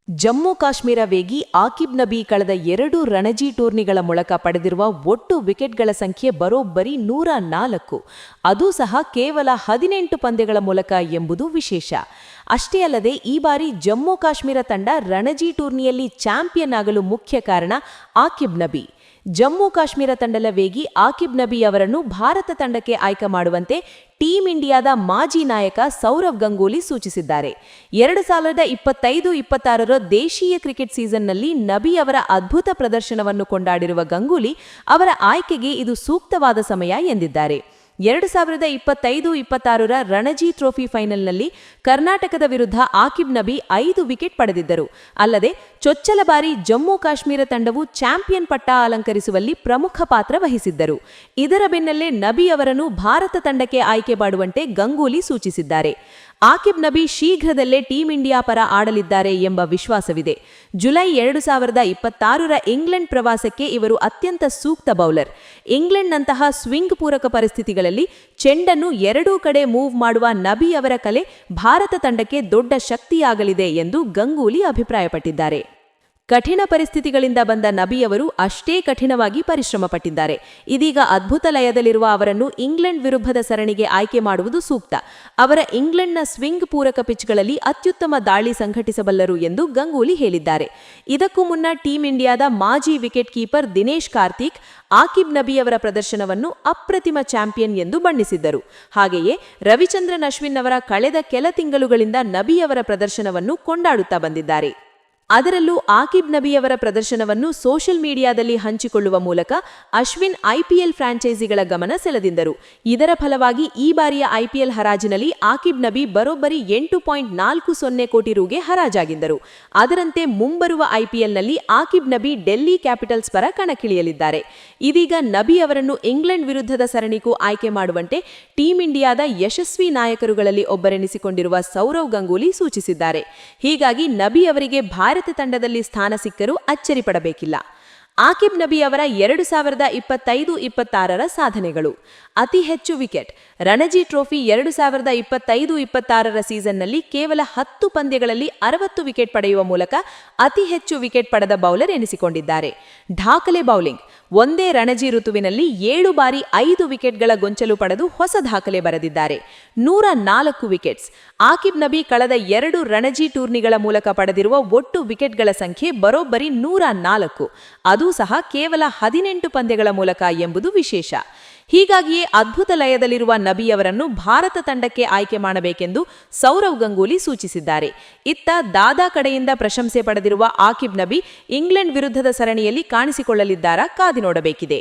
ಜಮ್ಮು ಕಾಶ್ಮೀರ ವೇಗಿ ಆಕಿಬ್ ನಬಿ ಕಳೆದ 2 ರಣಜಿ ಟೂರ್ನಿಗಳ ಮೂಲಕ ಪಡೆದಿರುವ ಒಟ್ಟು ವಿಕೆಟ್ಗಳ ಸಂಖ್ಯೆ ಬರೋಬ್ಬರಿ 104, ಅದೂ ಸಹ ಕೇವಲ 18 ಪಂದ್ಯಗಳ ಮೂಲಕ ಎಂಬುದು ವಿಶೇಷ. ಅಷ್ಟೇ ಅಲ್ಲದೆ ಈ ಬಾರಿ ಜಮ್ಮು ಕಾಶ್ಮೀರ ತಂಡ ರಣಜಿ ಟೂರ್ನಿಯಲ್ಲಿ ಚಾಂಪಿಯನ್ ಆಗಲು ಮುಖ್ಯ ಕಾರಣ ಆಕಿಬ್ ನಬಿ. ಜಮ್ಮು ಕಾಶ್ಮೀರ ತಂಡದ ವೇಗಿ ಆಕಿಬ್ ನಬಿ ಅವರನ್ನು ಭಾರತ ತಂಡಕ್ಕೆ ಆಯ್ಕೆ ಮಾಡುವಂತೆ ಟೀಂ ಇಂಡಿಯಾದ ಮಾಜಿ ನಾಯಕ ಸೌರವ್ ಗಂಗೂಲಿ ಸೂಚಿಸಿದ್ದಾರೆ. 2025-26ರ ದೇಶೀಯ ಕ್ರಿಕೆಟ್ ಸೀಸನ್ನಲ್ಲಿ ನಬಿ ಅವರ ಅದ್ಭುತ ಪ್ರದರ್ಶನವನ್ನು ಕೊಂಡಾಡಿರುವ ಗಂಗೂಲಿ ಅವರ ಆಯ್ಕೆಗೆ ಇದು ಸೂಕ್ತವಾದ ಸಮಯ ಎಂದಿದ್ದಾರೆ. 2025-26ರ ರಣಜಿ ಟ್ರೋಫಿ ಫೈನಲ್ನಲ್ಲಿ ಕರ್ನಾಟಕದ ವಿರುದ್ಧ ಆಕಿಬ್ ನಬಿ 5 ವಿಕೆಟ್ ಪಡೆದಿದ್ದರು. ಅಲ್ಲದೆ ಚೊಚ್ಚಲ ಬಾರಿ ಜಮ್ಮು ಕಾಶ್ಮೀರ ತಂಡವು ಚಾಂಪಿಯನ್ ಪಟ್ಟ ಅಲಂಕರಿಸುವಲ್ಲಿ ಪ್ರಮುಖ ಪಾತ್ರ ವಹಿಸಿದ್ದರು. ಇದರ ಬೆನ್ನಲ್ಲೇ ನಬಿ ಅವರನ್ನು ಭಾರತ ತಂಡಕ್ಕೆ ಆಯ್ಕೆ ಮಾಡುವಂತೆ ಗಂಗೂಲಿ ಸೂಚಿಸಿದ್ದಾರೆ. ಆಕಿಬ್ ನಬಿ ಶೀಘ್ರದಲ್ಲೇ ಟೀಂ ಇಂಡಿಯಾ ಪರ ಆಡಲಿದ್ದಾರೆ ಎಂಬ ವಿಶ್ವಾಸವಿದೆ. ಜುಲೈ 2026ರ ಇಂಗ್ಲೆಂಡ್ ಪ್ರವಾಸಕ್ಕೆ ಇವರು ಅತ್ಯಂತ ಸೂಕ್ತ ಬೌಲರ್. ಇಂಗ್ಲೆಂಡ್ನಂತಹ ಸ್ವಿಂಗ್ ಪೂರಕ ಪರಿಸ್ಥಿತಿಗಳಲ್ಲಿ ಚೆಂಡನ್ನು ಎರಡೂ ಕಡೆ ಮೂವ್ ಮಾಡುವ ನಬಿ ಅವರ ಕಲೆ ಭಾರತ ತಂಡಕ್ಕೆ ದೊಡ್ಡ ಶಕ್ತಿಯಾಗಲಿದೆ ಎಂದು ಗಂಗೂಲಿ ಅಭಿಪ್ರಾಯಪಟ್ಟಿದ್ದಾರೆ. ಕಠಿಣ ಪರಿಸ್ಥಿತಿಗಳಿಂದ ಬಂದ ನಬಿ ಅವರು ಅಷ್ಟೇ ಕಠಿಣವಾಗಿ ಪರಿಶ್ರಮ ಪಟ್ಟಿದ್ದಾರೆ. ಇದೀಗ ಅದ್ಭುತ ಲಯದಲ್ಲಿರುವ ಅವರನ್ನು ಇಂಗ್ಲೆಂಡ್ ವಿರುದ್ಧದ ಸರಣಿಗೆ ಆಯ್ಕೆ ಮಾಡುವುದು ಸೂಕ್ತ. ಅವರ ಇಂಗ್ಲೆಂಡ್ನ ಸ್ವಿಂಗ್ ಪೂರಕ ಪಿಚ್ಗಳಲ್ಲಿ ಅತ್ಯುತ್ತಮ ದಾಳಿ ಸಂಘಟಿಸಬಲ್ಲರು ಎಂದು ಗಂಗೂಲಿ ಹೇಳಿದ್ದಾರೆ. ಇದಕ್ಕೂ ಮುನ್ನ ಟೀಂ ಇಂಡಿಯಾದ ಮಾಜಿ ವಿಕೆಟ್ ಕೀಪರ್ ದಿನೇಶ್ ಕಾರ್ತಿಕ್ ಆಕಿಬ್ ನಬಿ ಅವರ ಪ್ರದರ್ಶನವನ್ನು ಅಪ್ರತಿಮ ಚಾಂಪಿಯನ್ ಎಂದು ಬಣ್ಣಿಸಿದ್ದರು. ಹಾಗೆಯೇ ರವಿಚಂದ್ರನ್ ಅಶ್ವಿನ್ ಅವರ ಕಳೆದ ಕೆಲ ತಿಂಗಳುಗಳಿಂದ ನಬಿ ಅವರ ಪ್ರದರ್ಶನವನ್ನು ಕೊಂಡಾಡುತ್ತಾ ಬಂದಿದ್ದಾರೆ. ಅದರಲ್ಲೂ ಆಕಿಬ್ ನಬಿ ಅವರ ಪ್ರದರ್ಶನವನ್ನು ಸೋಷಿಯಲ್ ಮೀಡಿಯಾದಲ್ಲಿ ಹಂಚಿಕೊಳ್ಳುವ ಮೂಲಕ ಅಶ್ವಿನ್ ಐಪಿಎಲ್ ಫ್ರಾಂಚೈಸಿಗಳ ಗಮನ ಸೆಳೆದಿದ್ದರು. ಇದರ ಫಲವಾಗಿ ಈ ಬಾರಿಯ ಐಪಿಎಲ್ ಹರಾಜಿನಲ್ಲಿ ಆಕಿಬ್ ನಬಿ ಬರೋಬ್ಬರಿ 8.40 ಕೋಟಿ ರುಗೆ ಹರಾಜಾಗಿದ್ದರು. ಅದರಂತೆ ಮುಂಬರುವ ಐಪಿಎಲ್ನಲ್ಲಿ ಆಕಿಬ್ ನಬಿ ಡೆಲ್ಲಿ ಕ್ಯಾಪಿಟಲ್ಸ್ ಪರ ಕಣಕ್ಕಿಳಿಯಲಿದ್ದಾರೆ. ಇದೀಗ ನಬಿ ಅವರನ್ನು ಇಂಗ್ಲೆಂಡ್ ವಿರುದ್ಧದ ಸರಣಿಗೂ ಆಯ್ಕೆ ಮಾಡುವಂತೆ ಟೀಂ ಇಂಡಿಯಾದ ಯಶಸ್ವಿ ನಾಯಕರುಗಳಲ್ಲಿ ಒಬ್ಬರೆನಿಸಿಕೊಂಡಿರುವ ಸೌರವ್ ಗಂಗೂಲಿ ಸೂಚಿಸಿದ್ದಾರೆ. ಹೀಗಾಗಿ ನಬಿ ಅವರಿಗೆ ಭಾರತ ತಂಡದಲ್ಲಿ ಸ್ಥಾನ ಸಿಕ್ಕರೂ ಅಚ್ಚರಿ ಪಡಬೇಕಿಲ್ಲ. ಆಕಿಬ್ ನಬಿ ಅವರ 2025-26ರ ಸಾಧನೆಗಳು: ಅತಿ ಹೆಚ್ಚು ವಿಕೆಟ್. ರಣಜಿ ಟ್ರೋಫಿ 2025-26ರ ಸೀಸನ್ನಲ್ಲಿ ಕೇವಲ 10 ಪಂದ್ಯಗಳಲ್ಲಿ 60 ವಿಕೆಟ್ ಪಡೆಯುವ ಮೂಲಕ ಅತಿ ಹೆಚ್ಚು ವಿಕೆಟ್ ಪಡೆದ ಬೌಲರ್ ಎನಿಸಿಕೊಂಡಿದ್ದಾರೆ. ದಾಖಲೆ ಬೌಲಿಂಗ್. ಒಂದೇ ರಣಜಿ ಋತುವಿನಲ್ಲಿ 7 ಬಾರಿ 5 ವಿಕೆಟ್ಗಳ ಗೊಂಚಲು ಪಡೆದು ಹೊಸ ದಾಖಲೆ ಬರೆದಿದ್ದಾರೆ. 104 ವಿಕೆಟ್ಸ್. ಆಕಿಬ್ ನಬಿ ಕಳೆದ 2 ರಣಜಿ ಟೂರ್ನಿಗಳ ಮೂಲಕ ಪಡೆದಿರುವ ಒಟ್ಟು ವಿಕೆಟ್ಗಳ ಸಂಖ್ಯೆ ಬರೋಬ್ಬರಿ 104, ಅದೂ ಸಹ ಕೇವಲ 18 ಪಂದ್ಯಗಳ ಮೂಲಕ ಎಂಬುದು ವಿಶೇಷ. ಹೀಗಾಗಿಯೇ ಅದ್ಭುತ ಲಯದಲ್ಲಿರುವ ನಬಿ ಅವರನ್ನು ಭಾರತ ತಂಡಕ್ಕೆ ಆಯ್ಕೆ ಮಾಡಬೇಕೆಂದು ಸೌರವ್ ಗಂಗೂಲಿ ಸೂಚಿಸಿದ್ದಾರೆ. ಇತ್ತ ದಾದಾ ಕಡೆಯಿಂದ ಪ್ರಶಂಸೆ ಪಡೆದಿರುವ ಆಕಿಬ್ ನಬಿ ಇಂಗ್ಲೆಂಡ್ ವಿರುದ್ಧದ ಸರಣಿಯಲ್ಲಿ ಕಾಣಿಸಿಕೊಳ್ಳಲಿದ್ದಾರಾ ಕಾದಿ ನೋಡಬೇಕಿದೆ.